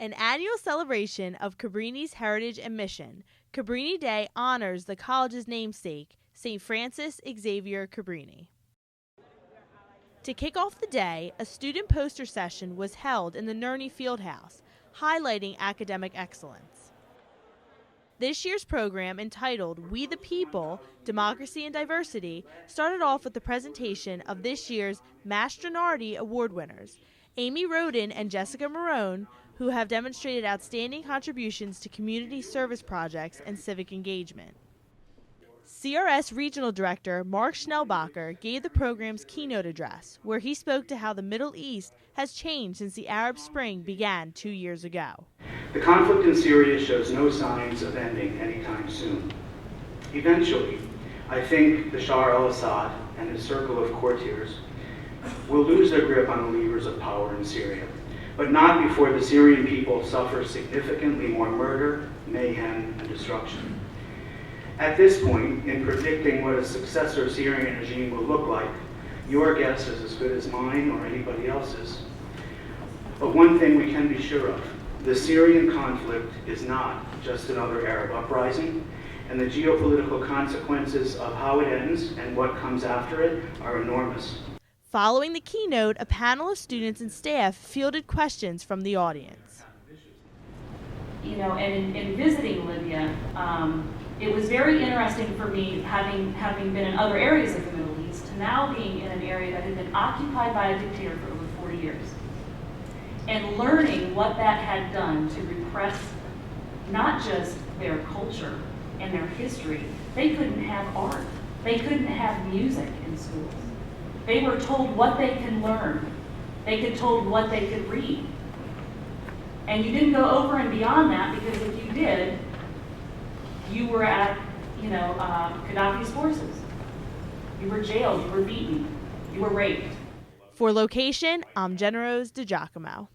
An annual celebration of Cabrini's heritage and mission, Cabrini Day honors the college's namesake, St. Francis Xavier Cabrini. To kick off the day, a student poster session was held in the Nerney Fieldhouse, highlighting academic excellence. This year's program, entitled We the People, Democracy and Diversity, started off with the presentation of this year's Mastronardi Award winners, Amy Roden and Jessica Marone, who have demonstrated outstanding contributions to community service projects and civic engagement. CRS Regional Director Mark Schnellbacher gave the program's keynote address, where he spoke to how the Middle East has changed since the Arab Spring began 2 years ago. The conflict in Syria shows no signs of ending anytime soon. Eventually, I think Bashar al-Assad and his circle of courtiers will lose their grip on the levers of power in Syria, but not before the Syrian people suffer significantly more murder, mayhem, and destruction. At this point, in predicting what a successor Syrian regime will look like, your guess is as good as mine or anybody else's. But one thing we can be sure of, the Syrian conflict is not just another Arab uprising, and the geopolitical consequences of how it ends and what comes after it are enormous. Following the keynote, a panel of students and staff fielded questions from the audience. You know, and in visiting Libya, it was very interesting for me, having been in other areas of the Middle East, to now being in an area that had been occupied by a dictator for over 40 years, and learning what that had done to repress not just their culture and their history. They couldn't have art. They couldn't have music in schools. They were told what they can learn. They could told what they could read. And you didn't go over and beyond that, because if you did, you were at, Gaddafi's forces. You were jailed, you were beaten, you were raped. For LOQation, I'm Jenna Rose DiGiacomo.